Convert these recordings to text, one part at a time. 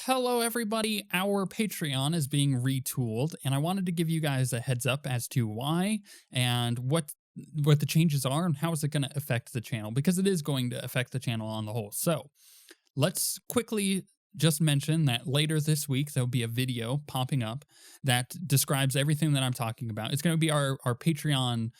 Hello, everybody. Our Patreon is being retooled, and I wanted to give you guys a heads up as to why and what the changes are and how is it going to affect the channel, because it is going to affect the channel on the whole. So let's quickly just mention that later this week, there'll be a video popping up that describes everything that I'm talking about. It's going to be our Patreon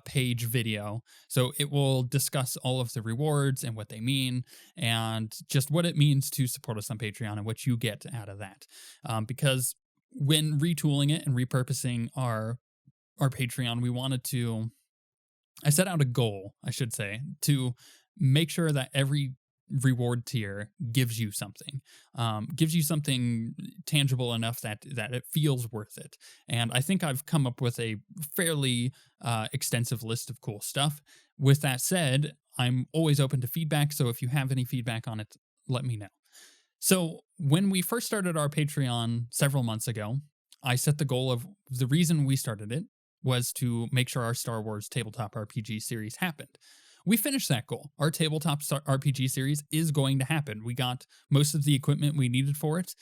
page video. So it will discuss all of the rewards and what they mean and just what it means to support us on Patreon and what you get out of that. Because when retooling it and repurposing our Patreon, we wanted to, I set out a goal, I should say, to make sure that every reward tier gives you something tangible enough that it feels worth it. And I think I've come up with a fairly extensive list of cool stuff. With that said, I'm always open to feedback, so if you have any feedback on it, let me know. So when we first started our Patreon several months ago, I set the goal of the reason we started it was to make sure our Star Wars tabletop RPG series happened. We finished that goal. Our tabletop RPG series is going to happen. We got most of the equipment we needed for it.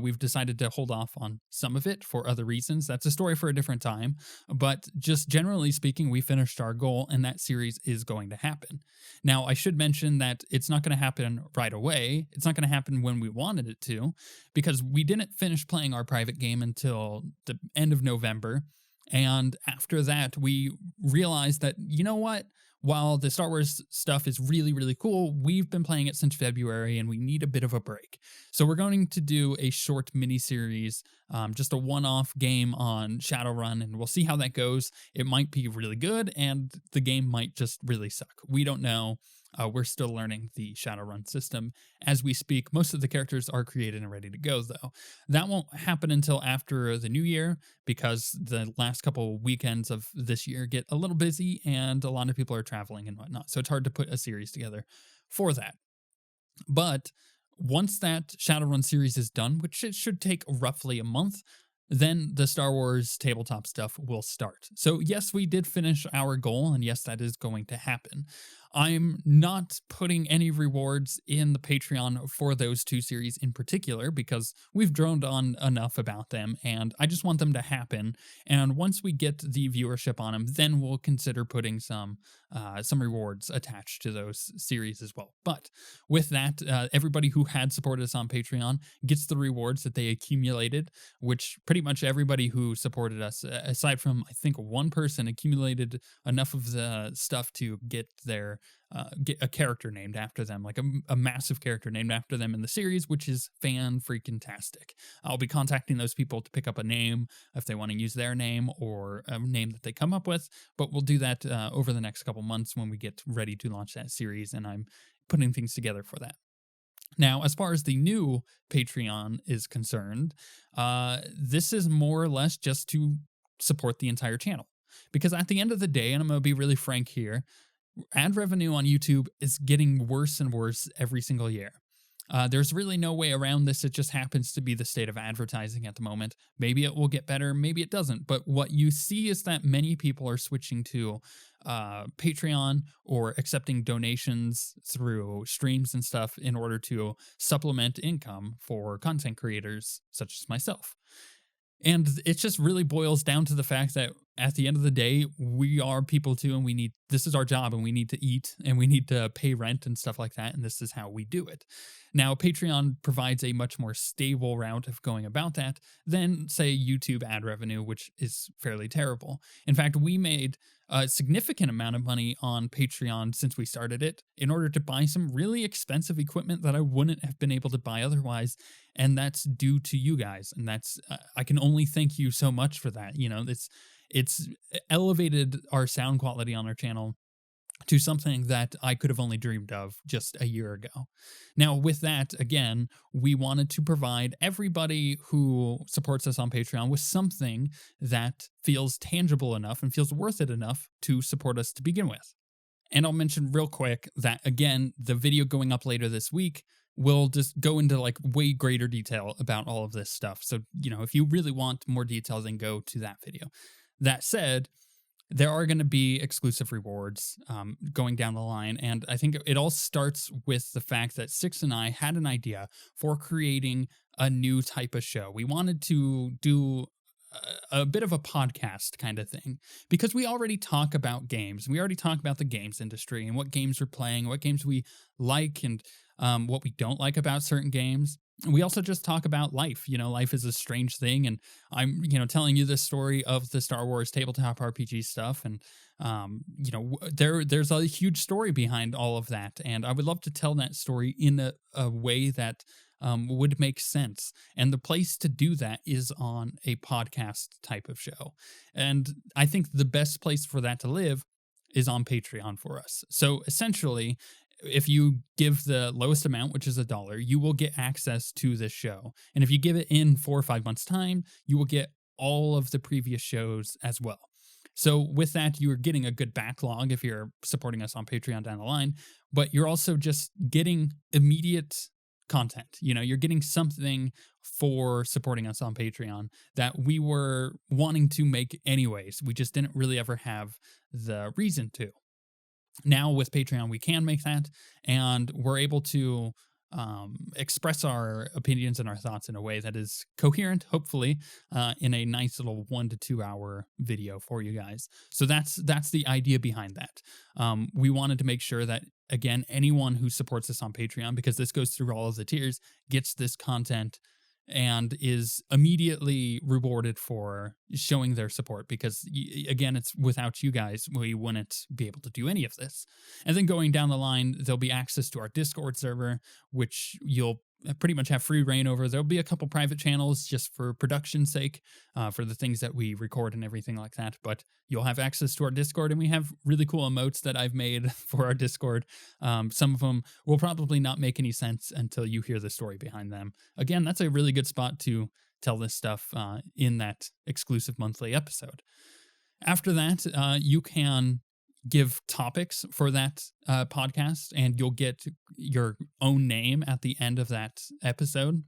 We've decided to hold off on some of it for other reasons. That's a story for a different time. But just generally speaking, we finished our goal and that series is going to happen. Now, I should mention that it's not going to happen right away. It's not going to happen when we wanted it to, because we didn't finish playing our private game until the end of November. And after that, we realized that, you know what? While the Star Wars stuff is really, really cool, we've been playing it since February and we need a bit of a break. So we're going to do a short mini-series, just a one-off game on Shadowrun, and we'll see how that goes. It might be really good and the game might just really suck. We don't know. We're still learning the Shadowrun system as we speak. Most of the characters are created and ready to go, though. That won't happen until after the new year, because the last couple weekends of this year get a little busy and a lot of people are traveling and whatnot. So it's hard to put a series together for that. But once that Shadowrun series is done, which it should take roughly a month, then the Star Wars tabletop stuff will start. So yes, we did finish our goal, and yes, that is going to happen. I'm not putting any rewards in the Patreon for those two series in particular, because we've droned on enough about them, and I just want them to happen. And once we get the viewership on them, then we'll consider putting some rewards attached to those series as well. But with that, everybody who had supported us on Patreon gets the rewards that they accumulated, which pretty much everybody who supported us, aside from I think one person, accumulated enough of the stuff to get a character named after them, like a massive character named after them in the series, which is fan-freaking-tastic. I'll be contacting those people to pick up a name if they want to use their name or a name that they come up with, but we'll do that over the next couple months when we get ready to launch that series, and I'm putting things together for that. Now, as far as the new Patreon is concerned, this is more or less just to support the entire channel. Because at the end of the day, and I'm going to be really frank here, ad revenue on YouTube is getting worse and worse every single year. There's really no way around this. It just happens to be the state of advertising at the moment. Maybe it will get better, maybe it doesn't. But what you see is that many people are switching to Patreon or accepting donations through streams and stuff in order to supplement income for content creators such as myself. And it just really boils down to the fact that at the end of the day, we are people too, and this is our job, and we need to eat, and we need to pay rent and stuff like that, and this is how we do it. Now, Patreon provides a much more stable route of going about that than, say, YouTube ad revenue, which is fairly terrible. In fact, we made a significant amount of money on Patreon since we started it in order to buy some really expensive equipment that I wouldn't have been able to buy otherwise, and that's due to you guys, and that's I can only thank you so much for that. You know, it's elevated our sound quality on our channel to something that I could have only dreamed of just a year ago. Now, with that, again, we wanted to provide everybody who supports us on Patreon with something that feels tangible enough and feels worth it enough to support us to begin with. And I'll mention real quick that, again, the video going up later this week will just go into like way greater detail about all of this stuff. So, you know, if you really want more detail, then go to that video. That said, there are going to be exclusive rewards going down the line. And I think it all starts with the fact that Six and I had an idea for creating a new type of show. We wanted to do a bit of a podcast kind of thing because we already talk about games. We already talk about the games industry and what games we're playing, what games we like, and what we don't like about certain games. We also just talk about life. Life is a strange thing, and I'm telling you this story of the Star Wars tabletop RPG stuff, and there's a huge story behind all of that, and I would love to tell that story in a way that would make sense. And the place to do that is on a podcast type of show. And I think the best place for that to live is on Patreon for us. So essentially, if you give the lowest amount, which is $1, you will get access to this show. And if you give it in 4 or 5 months' time, you will get all of the previous shows as well. So with that, you are getting a good backlog if you're supporting us on Patreon down the line, but you're also just getting immediate content. You're getting something for supporting us on Patreon that we were wanting to make anyways. We just didn't really ever have the reason to. Now with Patreon, we can make that, and we're able to express our opinions and our thoughts in a way that is coherent, hopefully, in a nice little 1 to 2 hour video for you guys. So that's the idea behind that. We wanted to make sure that, again, anyone who supports us on Patreon, because this goes through all of the tiers, gets this content and is immediately rewarded for showing their support, because again, it's without you guys, we wouldn't be able to do any of this. And then going down the line, there'll be access to our Discord server, which you'll pretty much have free reign over. There'll be a couple private channels just for production's sake, for the things that we record and everything like that. But you'll have access to our Discord, and we have really cool emotes that I've made for our Discord. Some of them will probably not make any sense until you hear the story behind them. Again, that's a really good spot to tell this stuff in that exclusive monthly episode. After that, you can give topics for that podcast, and you'll get your own name at the end of that episode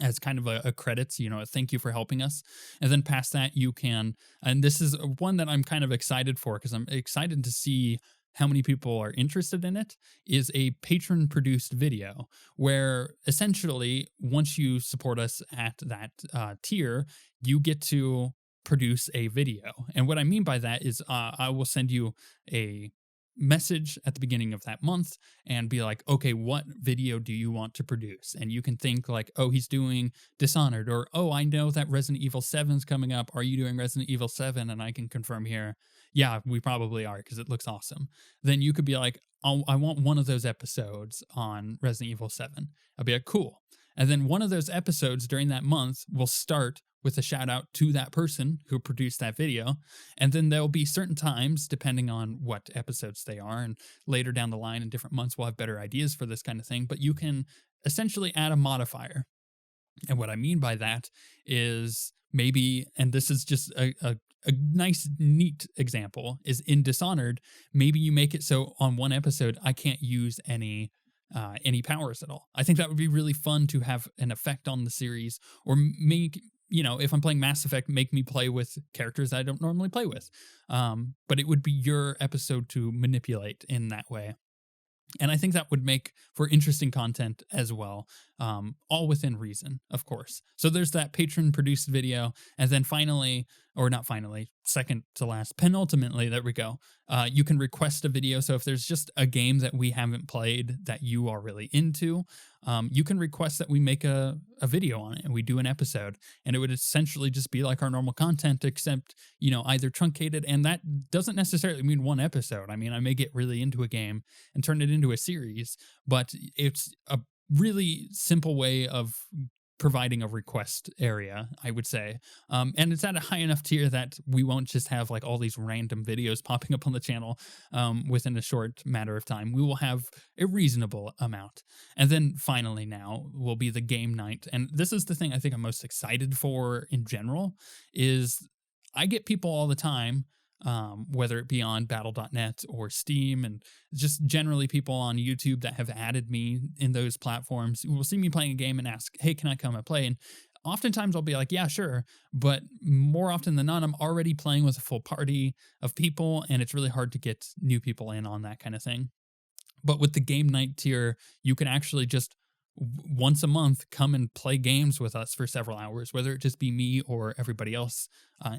as kind of a credits, a thank you for helping us. And then past that, you can, and this is one that I'm kind of excited for because I'm excited to see how many people are interested in it, is a patron produced video where essentially once you support us at that tier, you get to produce a video. And what I mean by that is I will send you a message at the beginning of that month and be like, okay, what video do you want to produce? And you can think like, oh, he's doing Dishonored, or, oh, I know that Resident Evil 7 is coming up. Are you doing Resident Evil 7? And I can confirm here, yeah, we probably are because it looks awesome. Then you could be like, oh, I want one of those episodes on Resident Evil 7. I'll be like, cool. And then one of those episodes during that month will start with a shout out to that person who produced that video. And then there'll be certain times, depending on what episodes they are, and later down the line in different months, we'll have better ideas for this kind of thing, but you can essentially add a modifier. And what I mean by that is maybe, and this is just a nice, neat example, is in Dishonored, maybe you make it so on one episode, I can't use any powers at all. I think that would be really fun to have an effect on the series, or make, if I'm playing Mass Effect, make me play with characters I don't normally play with. But it would be your episode to manipulate in that way. And I think that would make for interesting content as well, all within reason, of course. So there's that patron-produced video, and then finally, or not finally, second to last, penultimately, there we go, you can request a video. So if there's just a game that we haven't played that you are really into, you can request that we make a video on it and we do an episode. And it would essentially just be like our normal content, except, either truncated. And that doesn't necessarily mean one episode. I mean, I may get really into a game and turn it into a series, but it's a really simple way of providing a request area, I would say. And it's at a high enough tier that we won't just have like all these random videos popping up on the channel within a short matter of time. We will have a reasonable amount. And then finally now will be the game night. And this is the thing I think I'm most excited for in general, is I get people all the time, whether it be on battle.net or Steam, and just generally people on YouTube that have added me in those platforms who will see me playing a game and ask, hey, can I come and play? And oftentimes I'll be like, yeah, sure. But more often than not, I'm already playing with a full party of people, and it's really hard to get new people in on that kind of thing. But with the game night tier, you can actually just once a month come and play games with us for several hours, whether it just be me or everybody else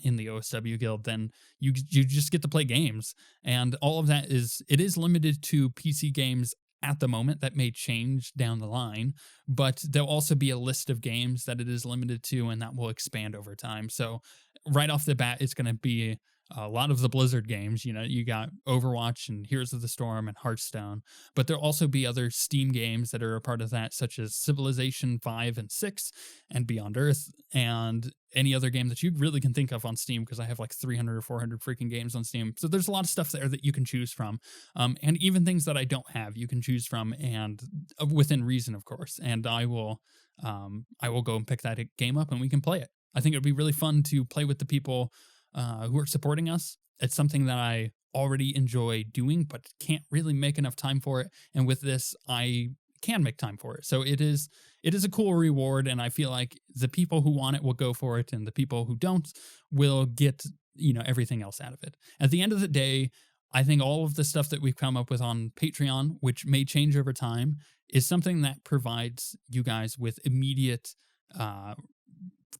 in the OSW guild. Then you just get to play games, and all of that is limited to PC games at the moment. That may change down the line, but there'll also be a list of games that it is limited to, and that will expand over time. So right off the bat, it's going to be a lot of the Blizzard games. You know, you got Overwatch and Heroes of the Storm and Hearthstone, but there'll also be other Steam games that are a part of that, such as Civilization 5 and 6 and Beyond Earth, and any other game that you really can think of on Steam, because I have like 300 or 400 freaking games on Steam. So there's a lot of stuff there that you can choose from, and even things that I don't have, you can choose from, and within reason, of course. And I will go and pick that game up, and we can play it. I think it would be really fun to play with the people who are supporting us. It's something that I already enjoy doing, but can't really make enough time for it. And with this, I can make time for it. So it is a cool reward, and I feel like the people who want it will go for it, and the people who don't will get, you know, everything else out of it. At the end of the day, I think all of the stuff that we've come up with on Patreon, which may change over time, is something that provides you guys with immediate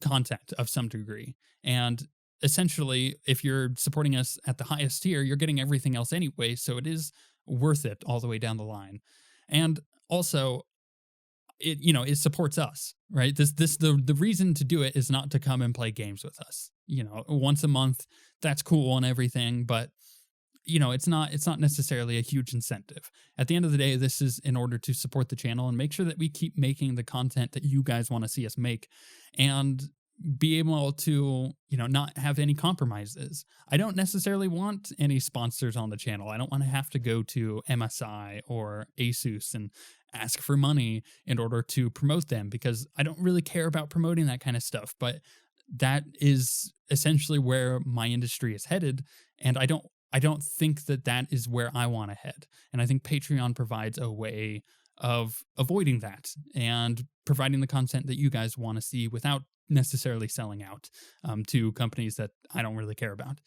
content of some degree. And essentially, if you're supporting us at the highest tier, you're getting everything else anyway, so it is worth it all the way down the line. And also, it supports us, right? The reason to do it is not to come and play games with us. You know, once a month, that's cool and everything, but it's not necessarily a huge incentive. At the end of the day, this is in order to support the channel and make sure that we keep making the content that you guys want to see us make, and be able to, not have any compromises. I don't necessarily want any sponsors on the channel. I don't want to have to go to MSI or Asus and ask for money in order to promote them, because I don't really care about promoting that kind of stuff. But that is essentially where my industry is headed, and I don't think that is where I want to head. And I think Patreon provides a way of avoiding that and providing the content that you guys want to see without necessarily selling out to companies that I don't really care about.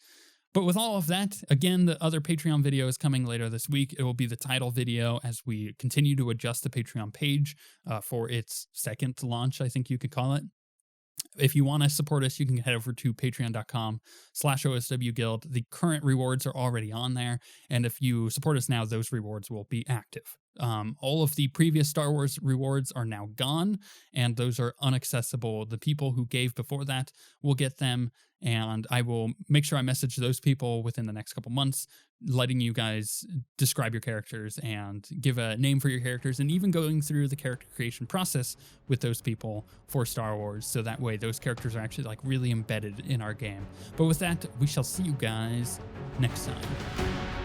But with all of that, again, the other Patreon video is coming later this week. It will be the title video as we continue to adjust the Patreon page for its second launch, I think you could call it. If you want to support us, you can head over to patreon.com/OSWguild. The current rewards are already on there, and if you support us now, those rewards will be active. All of the previous Star Wars rewards are now gone, and those are inaccessible. The people who gave before that will get them, and I will make sure I message those people within the next couple months, letting you guys describe your characters and give a name for your characters, and even going through the character creation process with those people for Star Wars, so that way those characters are actually like really embedded in our game. But with that, we shall see you guys next time.